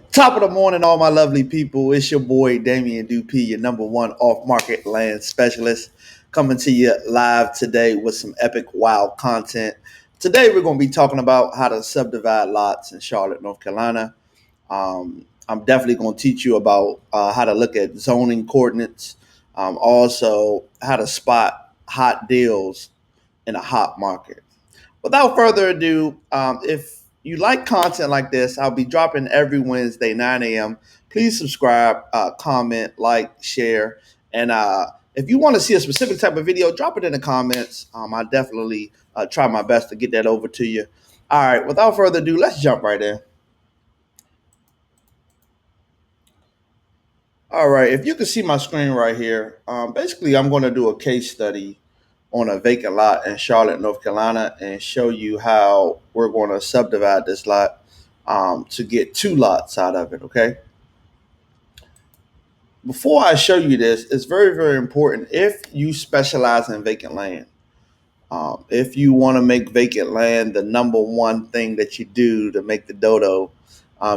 Top of the morning, all my lovely people. It's your boy Damien Dupee, your number one off-market land specialist, coming to you live today with some epic, wild content. Today, we're going to be talking about how to subdivide lots in Charlotte, North Carolina. I'm definitely going to teach you about how to look at zoning coordinates, also how to spot hot deals in a hot market. Without further ado, if you like content like this, I'll be dropping every Wednesday, 9 a.m. Please subscribe, comment, like, share. And if you want to see a specific type of video, drop it in the comments. I definitely try my best to get that over to you. All right, without further ado, let's jump right in. All right, if you can see my screen right here, basically I'm going to do a case study on a vacant lot in Charlotte, North Carolina, and show you how we're going to subdivide this lot to get two lots out of it. Okay. Before I show you this, it's very, very important if you specialize in vacant land. If you want to make vacant land the number one thing that you do to make the dodo,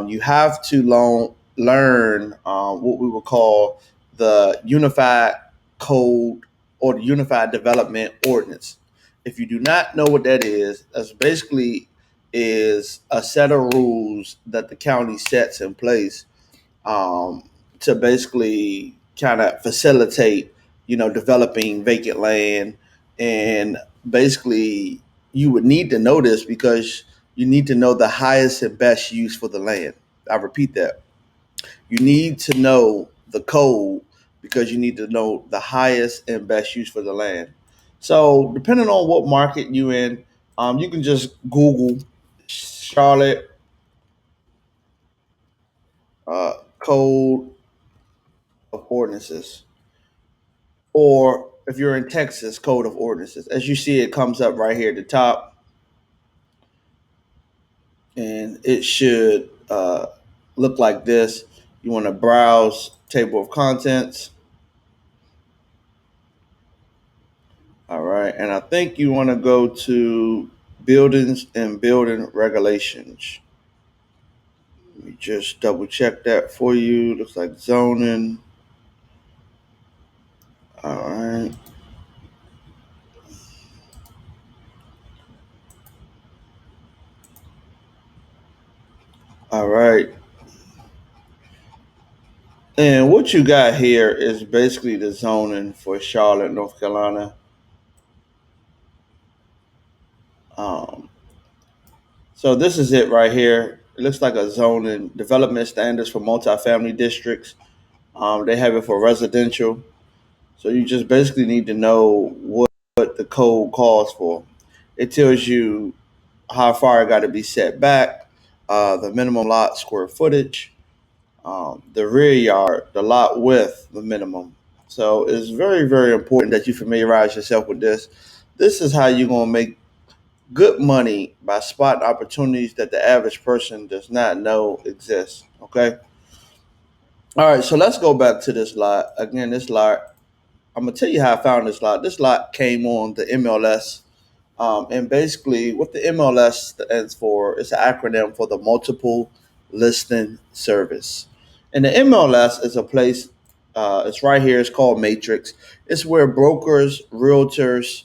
you have to learn what we would call the Unified Code or the Unified Development Ordinance. If you do not know what that is, that's basically is a set of rules that the county sets in place um, to basically kind of facilitate, developing vacant land. And basically, you would need to know this because you need to know the highest and best use for the land. I repeat that. You need to know the code because you need to know the highest and best use for the land. So, depending on what market you in, you can just Google Charlotte code of ordinances, or if you're in Texas, code of ordinances. As you see, it comes up right here at the top, and it should look like this. You want to browse table of contents. All right, and I think you want to go to buildings and building regulations. Let me just double check that for you. Looks like zoning. All right. All right. And what you got here is basically the zoning for Charlotte, North Carolina. Um, so this is it right here. It looks like a zoning development standards for multifamily districts. They have it for residential. So you just basically need to know what the code calls for. It tells you how far it got to be set back, the minimum lot square footage, the rear yard, the lot width, the minimum. So it's very, very important that you familiarize yourself with this. This is how you're going to make good money by spotting opportunities that the average person does not know exist. Okay. All right. So let's go back to this lot. Again, this lot, I'm going to tell you how I found this lot. This lot came on the MLS. And basically, what the MLS stands for is an acronym for the Multiple Listing Service. And the MLS is a place, it's right here, it's called Matrix. It's where brokers, realtors,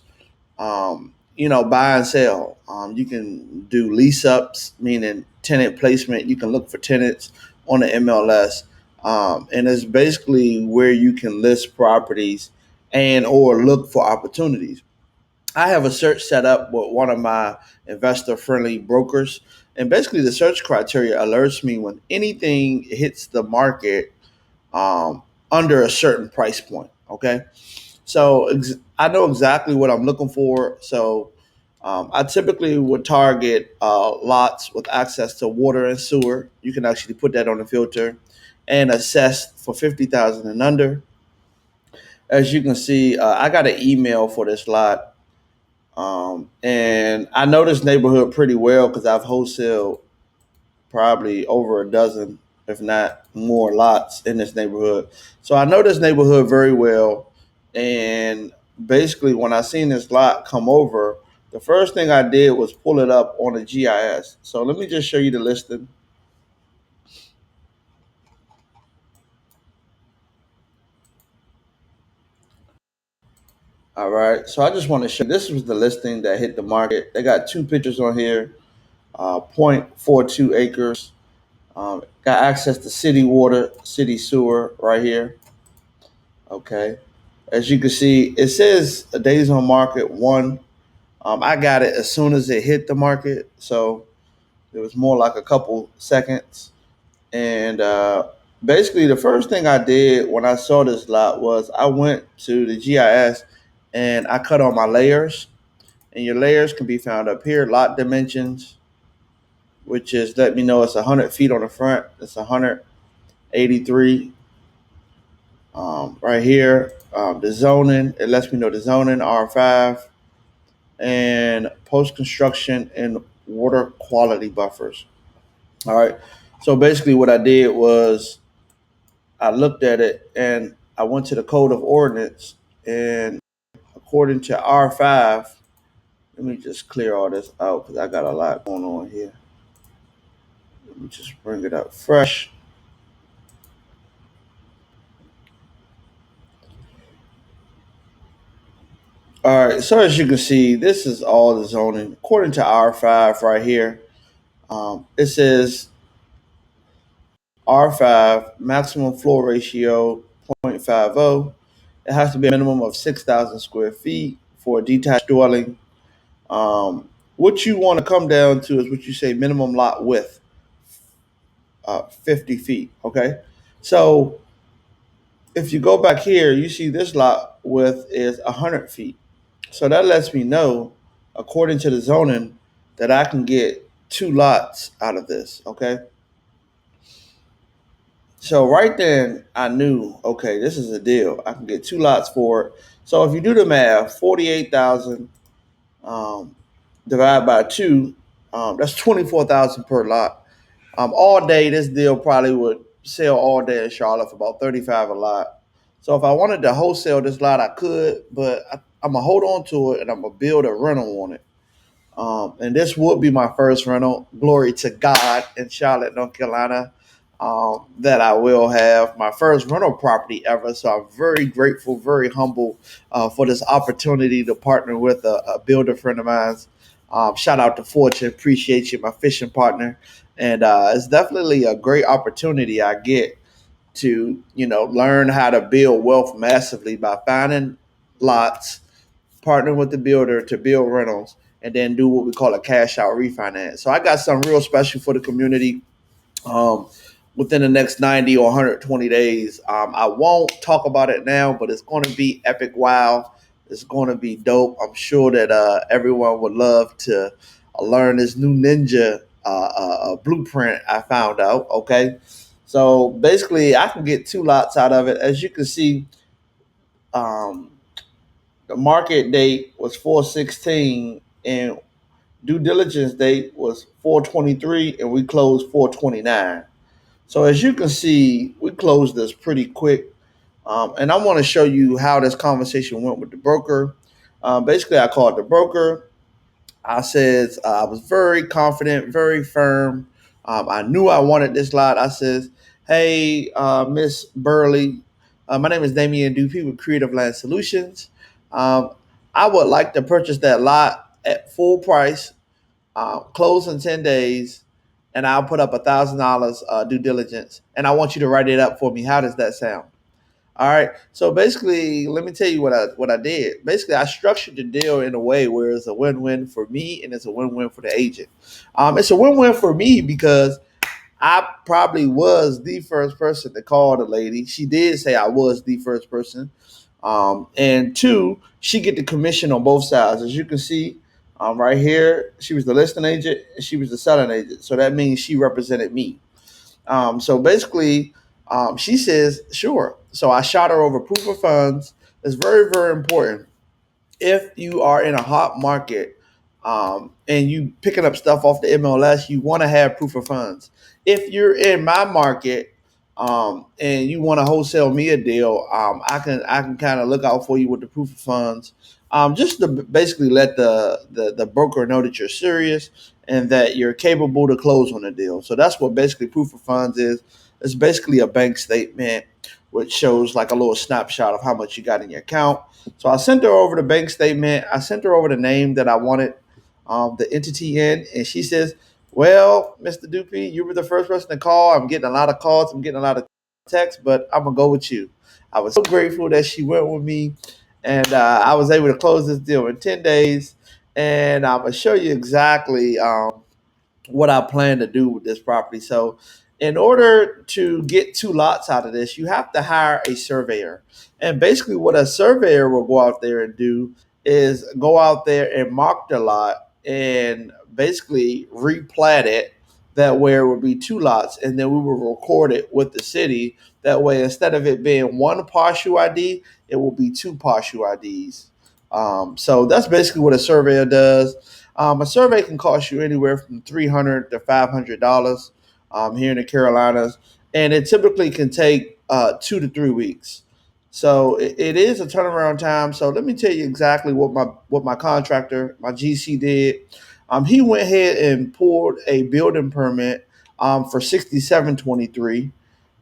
buy and sell. You can do lease ups, meaning tenant placement. You can look for tenants on the MLS, and it's basically where you can list properties and or look for opportunities. I have a search set up with one of my investor friendly brokers, and basically the search criteria alerts me when anything hits the market under a certain price point. Okay. So I know exactly what I'm looking for. So I typically would target lots with access to water and sewer. You can actually put that on the filter and assess for 50,000 and under. As you can see, I got an email for this lot. And I know this neighborhood pretty well because I've wholesaled probably over a dozen, if not more, lots in this neighborhood. So I know this neighborhood very well. And basically, when I seen this lot come over, the first thing I did was pull it up on the GIS. So let me just show you the listing. All right. So I just want to show this was the listing that hit the market. They got two pictures on here. 0.42 acres. Got access to city water, city sewer right here. Okay. As you can see, it says a days on market one. I got it as soon as it hit the market, so it was more like a couple seconds. And basically, the first thing I did when I saw this lot was I went to the GIS and I cut all my layers. And your layers can be found up here. Lot dimensions, which is let me know it's 100 feet on the front. It's 183 right here. The zoning, it lets me know the zoning R5 and post construction and water quality buffers. All right. So basically, what I did was I looked at it and I went to the code of ordinance, and according to R5, let me just clear all this out because I got a lot going on here. Let me just bring it up fresh. All right, so as you can see, this is all the zoning. According to R5 right here, it says R5 maximum floor ratio 0.50. It has to be a minimum of 6,000 square feet for a detached dwelling. What you want to come down to is what you say minimum lot width, 50 feet. Okay, so if you go back here, you see this lot width is 100 feet. So that lets me know, according to the zoning, that I can get two lots out of this. Okay. So right then, I knew, okay, this is a deal. I can get two lots for it. So if you do the math, 48,000 um, divided by two, that's 24,000 per lot. All day, this deal probably would sell all day in Charlotte for about 35 a lot. So if I wanted to wholesale this lot, I could, but I'm gonna hold on to it and I'm gonna build a rental on it. And this would be my first rental. Glory to God in Charlotte, North Carolina, that I will have my first rental property ever. So I'm very grateful, very humble for this opportunity to partner with a builder friend of mine. Shout out to Fortune, appreciate you, my fishing partner. And it's definitely a great opportunity I get to, learn how to build wealth massively by finding lots, partner with the builder to build rentals, and then do what we call a cash out refinance. So I got something real special for the community. Um, Within the next 90 or 120 days, I won't talk about it now, but it's going to be epic. Wow, it's going to be dope. I'm sure that everyone would love to learn this new ninja blueprint I found out. Okay, so basically, I can get two lots out of it. As you can see, um, the market date was 416 and due diligence date was 423 and we closed 429. So as you can see, we closed this pretty quick. And I want to show you how this conversation went with the broker. Basically, I called the broker. I said I was very confident, very firm. I knew I wanted this lot. I says, "Hey, Miss Burley, my name is Damien Dupee with Creative Land Solutions. Um, I would like to purchase that lot at full price, close in 10 days, and I'll put up $1,000 due diligence. And I want you to write it up for me. How does that sound?" All right. So basically, let me tell you what I did. Basically, I structured the deal in a way where it's a win-win for me and it's a win-win for the agent. It's a win-win for me because I probably was the first person to call the lady. She did say I was the first person. And two, she get the commission on both sides. As you can see, right here, she was the listing agent and she was the selling agent. So that means she represented me. So basically, she says, sure. So I shot her over proof of funds. It's very, very important. If you are in a hot market and you picking up stuff off the MLS, you want to have proof of funds. If you're in my market and you want to wholesale me a deal, I can kind of look out for you with the proof of funds, just to basically let the broker know that you're serious and that you're capable to close on a deal. So that's what basically proof of funds is. It's basically a bank statement which shows like a little snapshot of how much you got in your account. So I sent her over the bank statement. I sent her over the name that I wanted the entity in, and she says, "Well, Mr. Dupee, you were the first person to call. I'm getting a lot of calls. I'm getting a lot of texts, but I'm gonna go with you." I was so grateful that she went with me, and I was able to close this deal in 10 days. And I'm gonna show you exactly what I plan to do with this property. So, in order to get two lots out of this, you have to hire a surveyor. And basically, what a surveyor will go out there and do is go out there and mark the lot and basically replat it. That way, it would be two lots, and then we will record it with the city. That way, instead of it being one partial ID, it will be two partial IDs. So that's basically what a surveyor does. A survey can cost you anywhere from $300 to $500 here in the Carolinas, and it typically can take 2 to 3 weeks. So it is a turnaround time. So let me tell you exactly what my contractor, my GC, did. He went ahead and pulled a building permit for 6723,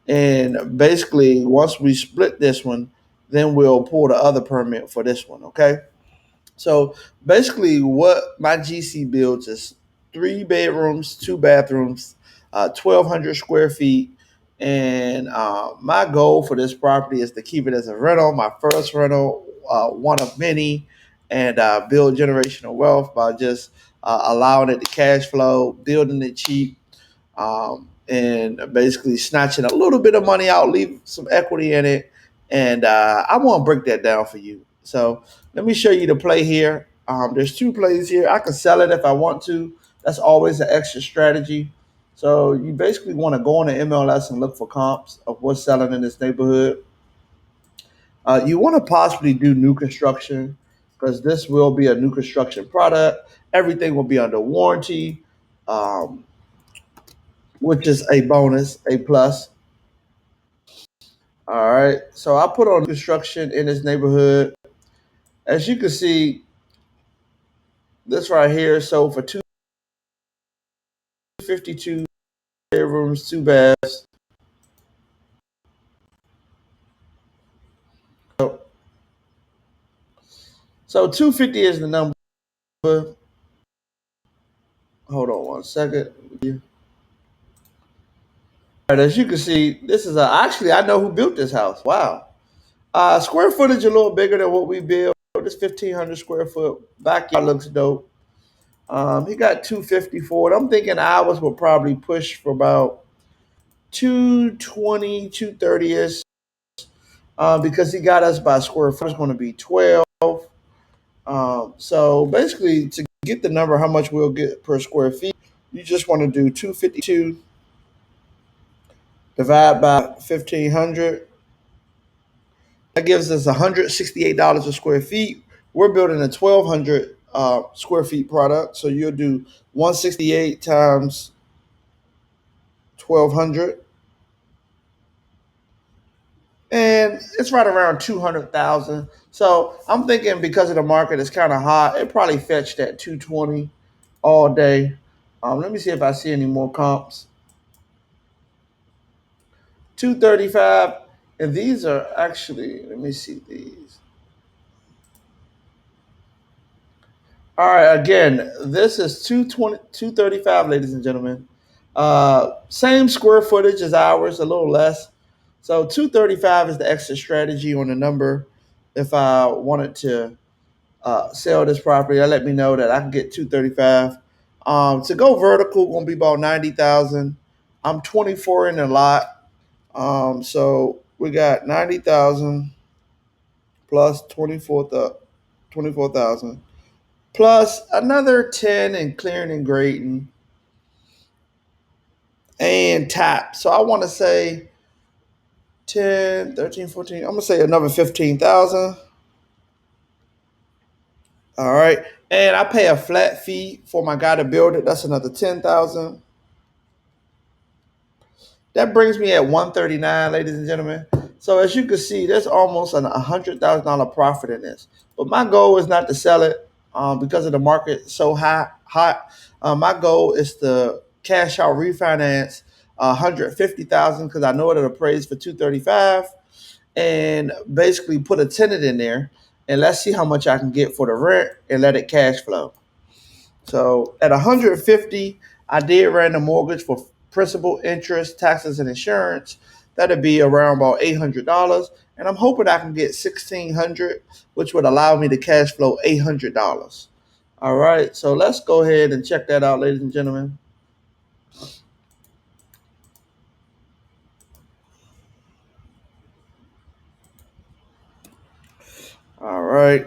and basically once we split this one, then we'll pull the other permit for this one. Okay. So basically, what my GC builds is 3 bedrooms, 2 bathrooms, 1,200 square feet. And my goal for this property is to keep it as a rental, my first rental, one of many, and build generational wealth by just allowing it to cash flow, building it cheap, and basically snatching a little bit of money out, leave some equity in it. And I want to break that down for you. So let me show you the play here. There's two plays here. I can sell it if I want to. That's always an extra strategy. So you basically want to go on the MLS and look for comps of what's selling in this neighborhood. You want to possibly do new construction because this will be a new construction product. Everything will be under warranty. Um, which is a bonus, a plus. All right. So I put on construction in this neighborhood. As you can see, this right here sold for 252 bedrooms, 2 baths. So 250 is the number. Hold on one second. All right, as you can see, this is actually I know who built this house. Wow. Square footage a little bigger than what we built. This 1,500 square foot backyard looks dope. He got 250 for it. I'm thinking ours will probably push for about 220, 230 ish, because he got us by square foot. It's going to be 12. So basically, to get the number, how much we'll get per square feet, you just want to do 252 divide by 1,500. That gives us $168 a square feet. We're building a 1,200 square feet product. So you'll do 168 times 1,200. And it's right around 200,000. So I'm thinking because of the market is kind of hot, it probably fetched at 220 all day. Let me see if I see any more comps. 235, and these are actually, let me see these. All right, again, this is 220, 235, ladies and gentlemen. Same square footage as ours, a little less. So 235 is the extra strategy on the number. If I wanted to sell this property, let me know that I can get 235. To go vertical, gonna be about 90,000. I'm 24 in the lot, so we got 90,000 plus 24,000 plus another 10 in clearing and grading and tap. So I want to say 10, 13, 14. I'm gonna say another 15,000. All right. And I pay a flat fee for my guy to build it. That's another 10,000. That brings me at 139, ladies and gentlemen. So as you can see, there's almost a $100,000 profit in this. But my goal is not to sell it because of the market so hot. My goal is to cash out refinance 150,000 because I know it'll appraise for 235. and basically put a tenant in there, and let's see how much I can get for the rent and let it cash flow. So at 150, I did run the mortgage for principal, interest, taxes, and insurance. That'd be around about $800, and I'm hoping I can get 1,600, which would allow me to cash flow $800. All right, so let's go ahead and check that out, ladies and gentlemen. All right.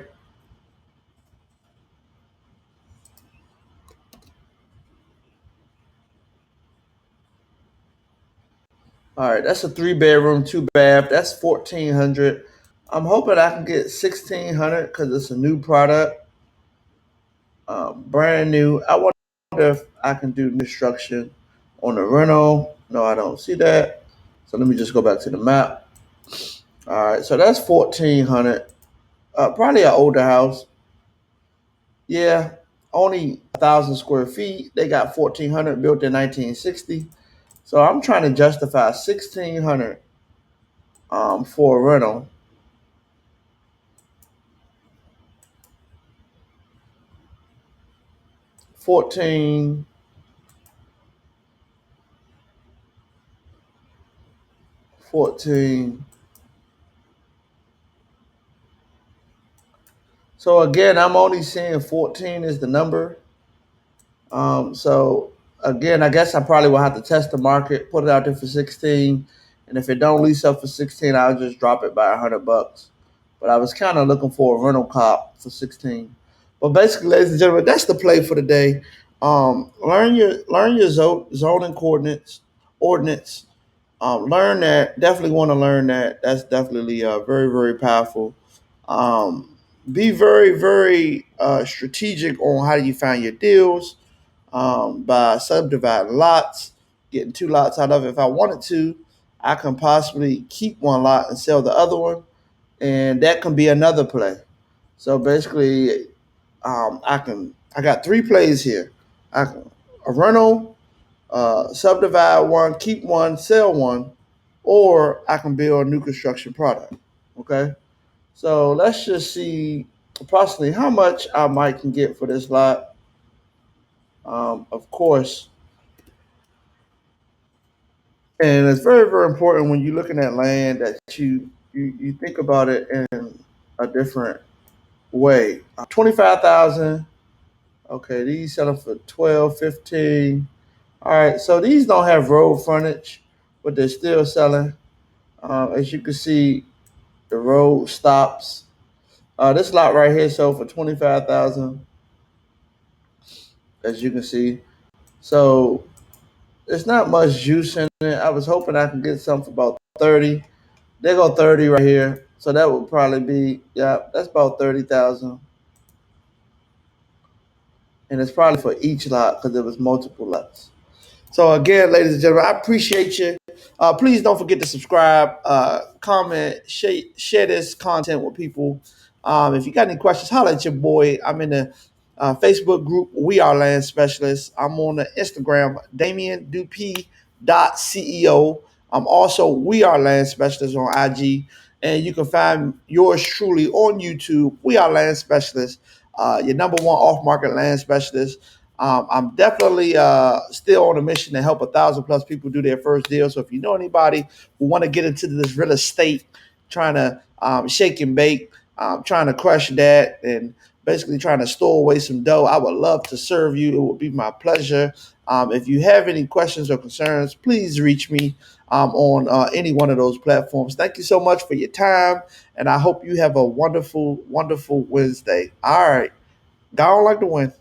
All right, that's a 3 bedroom, 2 bath. That's 1,400. I'm hoping I can get 1,600 because it's a new product, brand new. I wonder if I can do construction on the rental. No, I don't see that. So let me just go back to the map. All right, so that's 1,400. Probably an older house. Yeah, only 1,000 square feet. They got 1,400 built in 1960. So I'm trying to justify 1,600 for a rental. 14, 14. So again, I'm only seeing 14 is the number. So again, I guess I probably will have to test the market, put it out there for 16, and if it don't lease up for 16, I'll just drop it by $100. But I was kind of looking for a rental cop for 16. But basically, ladies and gentlemen, that's the play for the day. Learn your zoning coordinates, ordinance. Learn that. Definitely want to learn that. That's definitely very very powerful. Um, be very very strategic on how you find your deals, by subdividing lots, getting 2 lots out of it. If I wanted to, I can possibly keep 1 lot and sell the other one, and that can be another play. So basically, I got 3 plays here. I can, a rental, subdivide one, keep one, sell one, or I can build a new construction product. Okay, so let's just see approximately how much I might can get for this lot. Of course, and it's very, very important when you're looking at land that you think about it in a different way. 25,000. Okay, these selling for 12, 15. All right, so these don't have road frontage, but they're still selling. As you can see, the road stops. This lot right here sold for 25,000, as you can see. So it's not much juice in it. I was hoping I could get some for about 30. They go 30 right here. So that would probably be, yeah, that's about 30,000. And it's probably for each lot because there was multiple lots. So again, ladies and gentlemen, I appreciate you. Please don't forget to subscribe, comment, share this content with people. If you got any questions, holler at your boy. I'm in the Facebook group, We Are Land Specialists. I'm on the Instagram, Damien Dupee .ceo. I'm also We Are Land Specialists on IG. And you can find yours truly on YouTube, We Are Land Specialists, your number one off market land specialist. I'm definitely still on a mission to help 1,000+ people do their first deal. So if you know anybody who want to get into this real estate, trying to shake and bake, trying to crush that, and basically trying to store away some dough, I would love to serve you. It would be my pleasure. If you have any questions or concerns, please reach me on any one of those platforms. Thank you so much for your time, and I hope you have a wonderful, wonderful Wednesday. All right, go on like the wind.